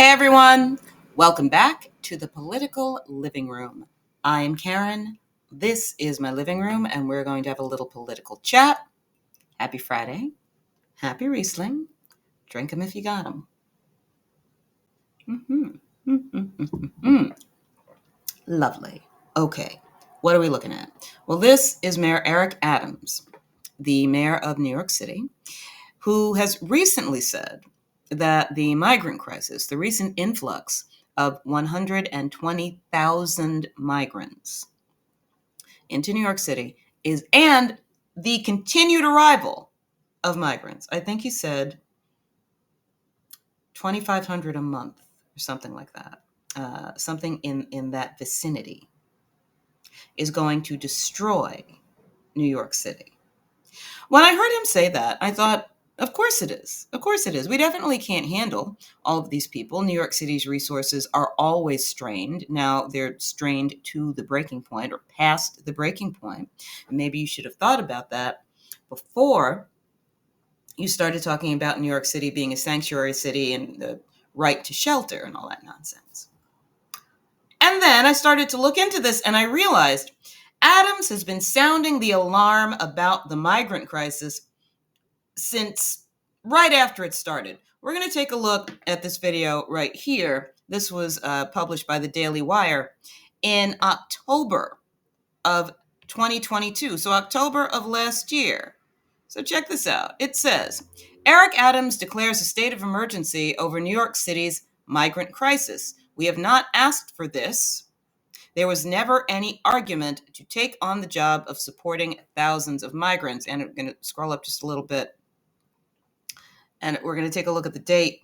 Hey everyone, welcome back to the Political Living Room. I am Karen. This is my living room, and we're going to have a little political chat. Happy Friday. Happy Riesling. Drink 'em if you got 'em. Lovely. Okay, what are we looking at? Well, this is Mayor Eric Adams, the mayor of New York City, who has recently said that the migrant crisis, the recent influx of 120,000 migrants into New York City and the continued arrival of migrants. I think he said 2,500 a month or something like that, something in that vicinity, is going to destroy New York City. When I heard him say that, I thought, of course it is. Of course it is. We definitely can't handle all of these people. New York City's resources are always strained. Now they're strained to the breaking point or past the breaking point. Maybe you should have thought about that before you started talking about New York City being a sanctuary city and the right to shelter and all that nonsense. And then I started to look into this and I realized Adams has been sounding the alarm about the migrant crisis since right after it started. We're going to take a look at this video right here. This was published by the Daily Wire in October of 2022. So October of last year. So check this out. It says, Eric Adams declares a state of emergency over New York City's migrant crisis. We have not asked for this. There was never any argument to take on the job of supporting thousands of migrants. And I'm going to scroll up just a little bit. And we're going to take a look at the date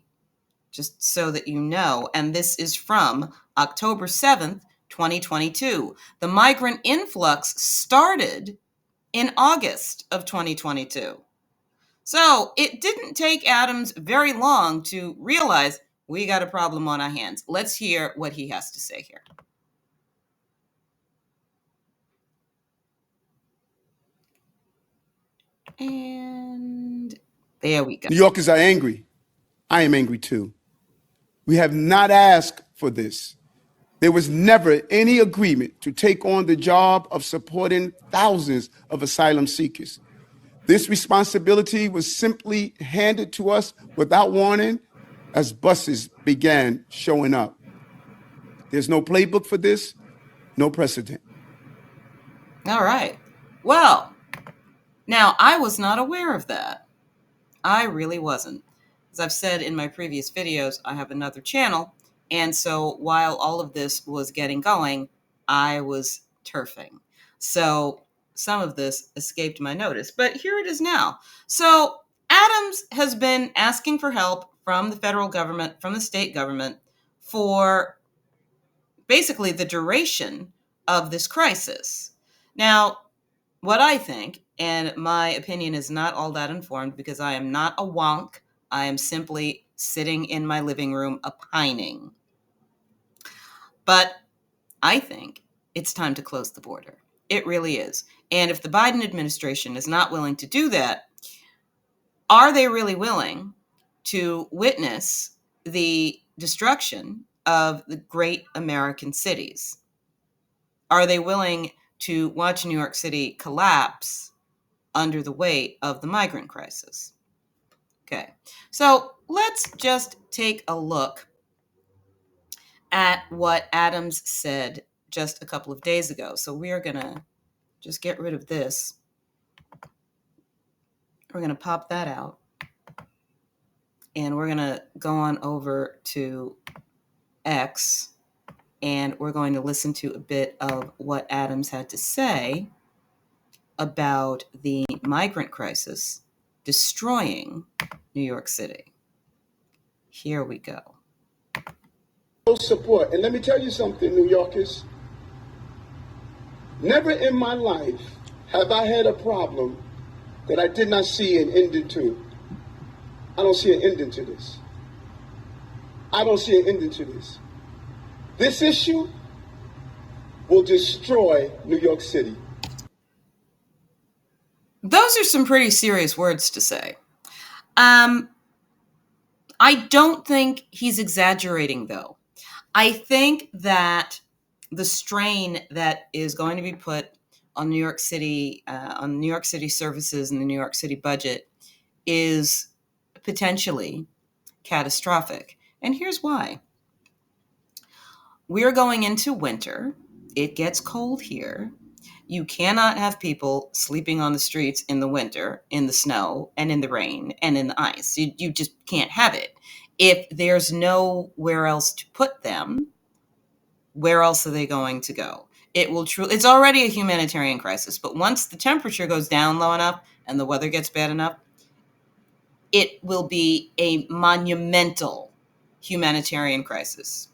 just so that you know. And this is from October 7th, 2022. The migrant influx started in August of 2022. So it didn't take Adams very long to realize we got a problem on our hands. Let's hear what he has to say here. And there we go. New Yorkers are angry. I am angry too. We have not asked for this. There was never any agreement to take on the job of supporting thousands of asylum seekers. This responsibility was simply handed to us without warning as buses began showing up. There's no playbook for this, no precedent. All right. Well, now I was not aware of that. I really wasn't. As I've said in my previous videos, I have another channel. And so while all of this was getting going, I was turfing. So some of this escaped my notice, but here it is now. So Adams has been asking for help from the federal government, from the state government, for basically the duration of this crisis. Now, what I think, and my opinion is not all that informed because I am not a wonk, I am simply sitting in my living room opining. But I think it's time to close the border. It really is. And if the Biden administration is not willing to do that, are they really willing to witness the destruction of the great American cities? Are they willing to watch New York City collapse under the weight of the migrant crisis? Okay, so let's just take a look at what Adams said just a couple of days ago. So we are going to just get rid of this. We're going to pop that out. And we're going to go on over to X. And we're going to listen to a bit of what Adams had to say about the migrant crisis destroying New York City. Here we go. Support. And let me tell you something, New Yorkers. Never in my life have I had a problem that I did not see an ending to. I don't see an ending to this. I don't see an ending to this. This issue will destroy New York City. Those are some pretty serious words to say. I don't think he's exaggerating, though. I think that the strain that is going to be put on New York City services and the New York City budget is potentially catastrophic. And here's why. We're going into winter. It gets cold here. You cannot have people sleeping on the streets in the winter, in the snow, and in the rain, and in the ice. You just can't have it. If there's nowhere else to put them, where else are they going to go? It's already a humanitarian crisis, but once the temperature goes down low enough and the weather gets bad enough, it will be a monumental humanitarian crisis.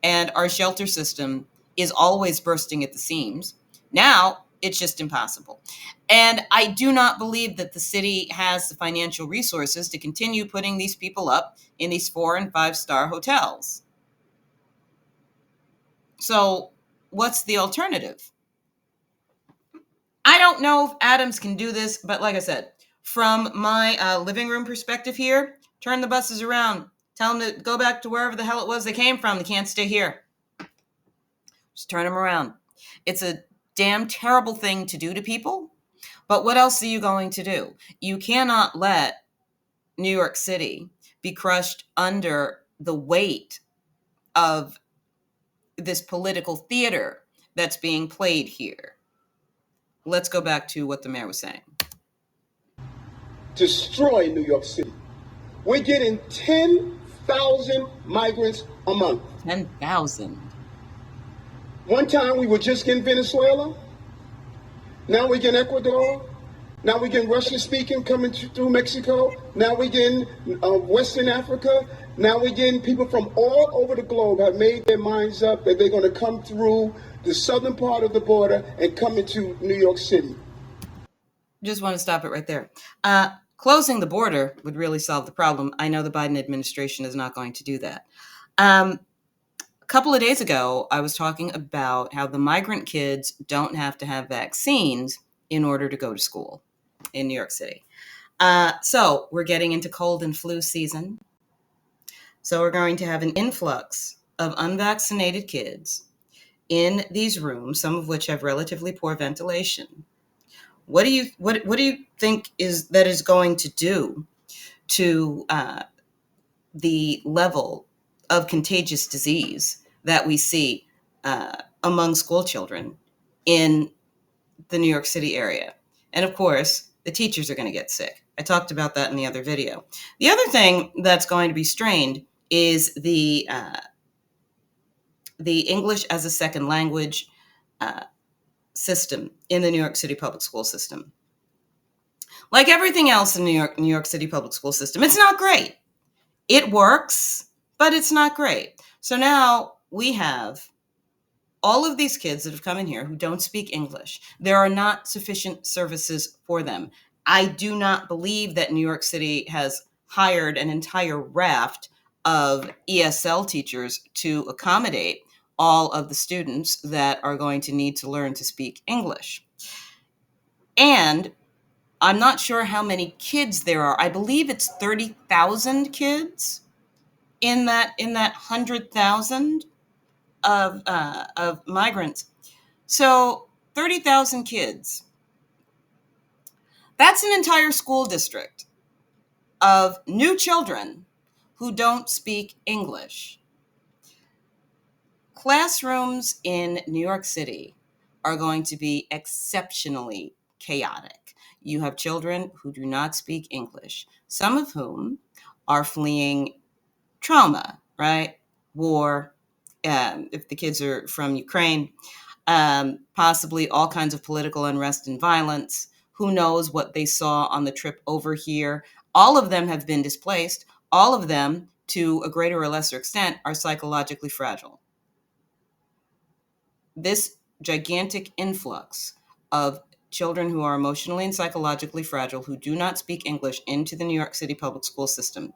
And our shelter system is always bursting at the seams. Now it's just impossible. And I do not believe that the city has the financial resources to continue putting these people up in these 4 and 5-star hotels. So, what's the alternative? I don't know if Adams can do this, but like I said, from my living room perspective here, turn the buses around. Tell them to go back to wherever the hell it was they came from. They can't stay here. Just turn them around. It's a damn terrible thing to do to people, but what else are you going to do? You cannot let New York City be crushed under the weight of this political theater that's being played here. Let's go back to what the mayor was saying. Destroy New York City. We're getting 10,000 migrants a month. 10,000. One time we were just getting Venezuela. Now we're getting Ecuador. Now we're getting Russian speaking coming through Mexico. Now we're getting Western Africa. Now we're getting people from all over the globe have made their minds up that they're going to come through the southern part of the border and come into New York City. Just want to stop it right there. Closing the border would really solve the problem. I know the Biden administration is not going to do that. A couple of days ago, I was talking about how the migrant kids don't have to have vaccines in order to go to school in New York City. So we're getting into cold and flu season. So we're going to have an influx of unvaccinated kids in these rooms, some of which have relatively poor ventilation. What do you think that is going to do to the level of contagious disease that we see among school children in the New York City area? And of course, the teachers are going to get sick. I talked about that in the other video. The other thing that's going to be strained is the English as a second language system in the New York City public school system. Like everything else in New York City public school system, it's not great. It works, but it's not great. So now we have all of these kids that have come in here who don't speak English. There are not sufficient services for them. I do not believe that New York City has hired an entire raft of ESL teachers to accommodate all of the students that are going to need to learn to speak English. And I'm not sure how many kids there are. I believe it's 30,000 kids in that 100,000 of migrants. So 30,000 kids. That's an entire school district of new children who don't speak English. Classrooms in New York City are going to be exceptionally chaotic. You have children who do not speak English, some of whom are fleeing trauma, right? War, if the kids are from Ukraine, possibly all kinds of political unrest and violence. Who knows what they saw on the trip over here? All of them have been displaced. All of them, to a greater or lesser extent, are psychologically fragile. This gigantic influx of children who are emotionally and psychologically fragile, who do not speak English, into the New York City public school system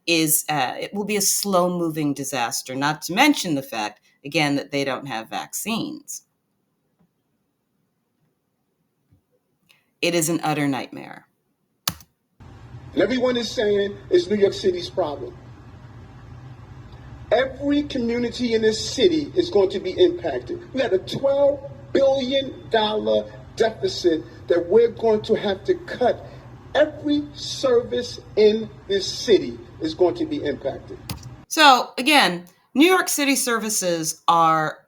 it will be a slow-moving disaster, not to mention the fact, again, that they don't have vaccines. It is an utter nightmare. And everyone is saying it's New York City's problem. Every community in this city is going to be impacted. We had a $12 billion deficit that we're going to have to cut. Every service in this city is going to be impacted. So again, New York City services are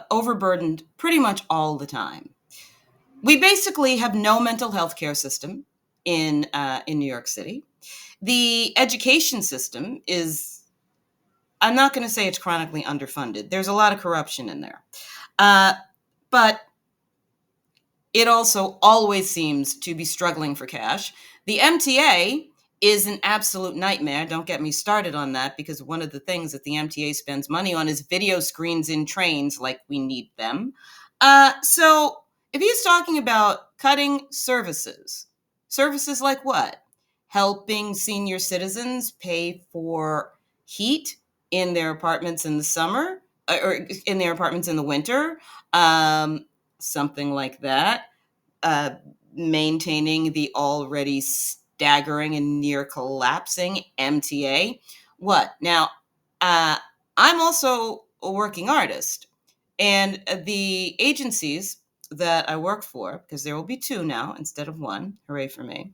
overburdened pretty much all the time. We basically have no mental health care system in New York City. The education system is, I'm not going to say it's chronically underfunded. There's a lot of corruption in there. But it also always seems to be struggling for cash. The MTA is an absolute nightmare. Don't get me started on that, because one of the things that the MTA spends money on is video screens in trains, like we need them. So if he's talking about cutting services like what? Helping senior citizens pay for heat in their apartments in the summer, or in their apartments in the winter, something like that. Maintaining the already staggering and near collapsing MTA. What? Now, I'm also a working artist, and the agencies that I work for, because there will be two now instead of one, hooray for me,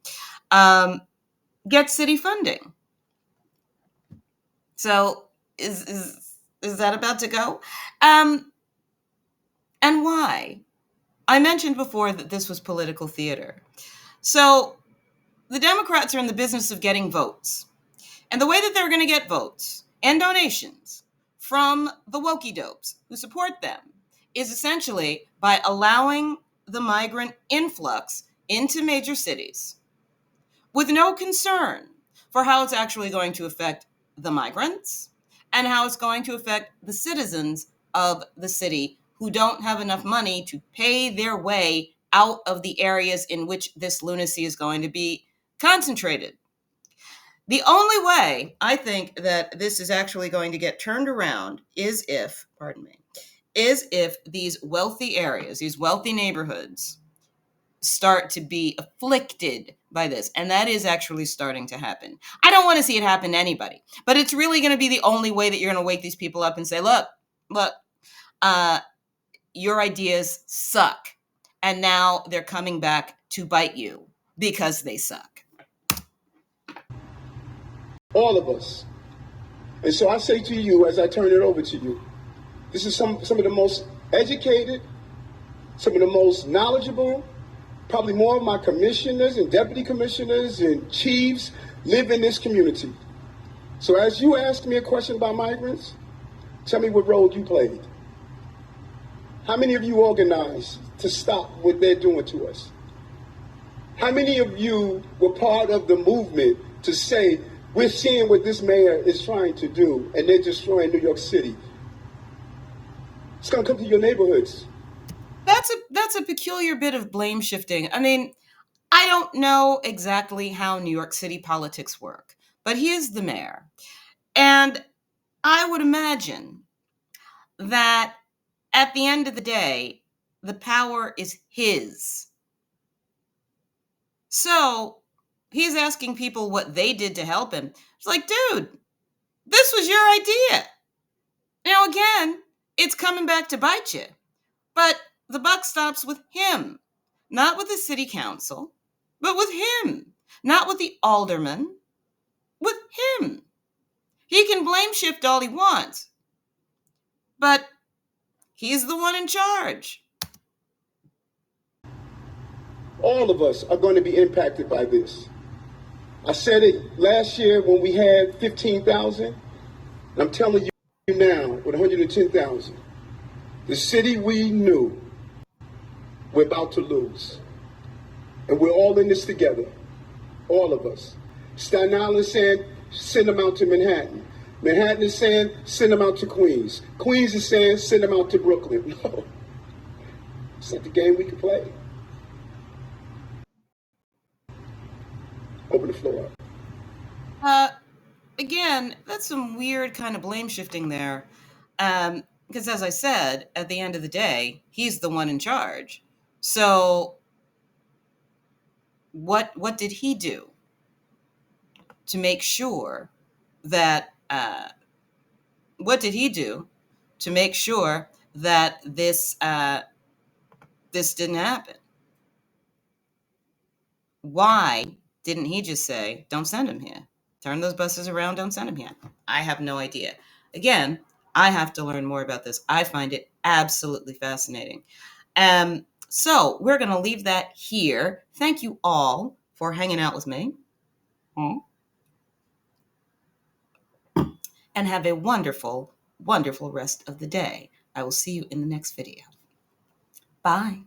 get city funding. So is that about to go? And why? I mentioned before that this was political theater. So the Democrats are in the business of getting votes. And the way that they're going to get votes and donations from the wokey dopes who support them is essentially by allowing the migrant influx into major cities with no concern for how it's actually going to affect the migrants and how it's going to affect the citizens of the city who don't have enough money to pay their way out of the areas in which this lunacy is going to be concentrated. The only way I think that this is actually going to get turned around is if these wealthy areas, these wealthy neighborhoods, start to be afflicted by this. And that is actually starting to happen. I don't want to see it happen to anybody, but it's really going to be the only way that you're going to wake these people up and say, look, your ideas suck. And now they're coming back to bite you because they suck. All of us. And so I say to you, as I turn it over to you, this is some of the most educated, some of the most knowledgeable, probably more of my commissioners and deputy commissioners and chiefs live in this community. So as you ask me a question about migrants, tell me what role you played. How many of you organized to stop what they're doing to us? How many of you were part of the movement to say, we're seeing what this mayor is trying to do, and they're destroying New York City? It's going to come to your neighborhoods. That's a peculiar bit of blame shifting. I mean, I don't know exactly how New York City politics work, but he is the mayor. And I would imagine that at the end of the day, the power is his. So he's asking people what they did to help him. It's like, dude, this was your idea. Now, again, it's coming back to bite you. But the buck stops with him, not with the city council, but with him, not with the alderman, with him. He can blame shift all he wants, but he's the one in charge. All of us are going to be impacted by this. I said it last year when we had 15,000, and I'm telling you now with 110,000. The city we knew, we're about to lose. And we're all in this together, all of us. Staten Island is saying, send them out to Manhattan. Manhattan is saying, send them out to Queens. Queens is saying, send them out to Brooklyn. No, it's not the game we can play. Open the floor up. Again, that's some weird kind of blame shifting there. Because as I said, at the end of the day, he's the one in charge. So what did he do? to make sure that, what did he do to make sure that this didn't happen? Why didn't he just say, don't send him here? Turn those buses around, don't send him here. I have no idea. Again, I have to learn more about this. I find it absolutely fascinating. So we're going to leave that here. Thank you all for hanging out with me. And have a wonderful, wonderful rest of the day. I will see you in the next video. Bye.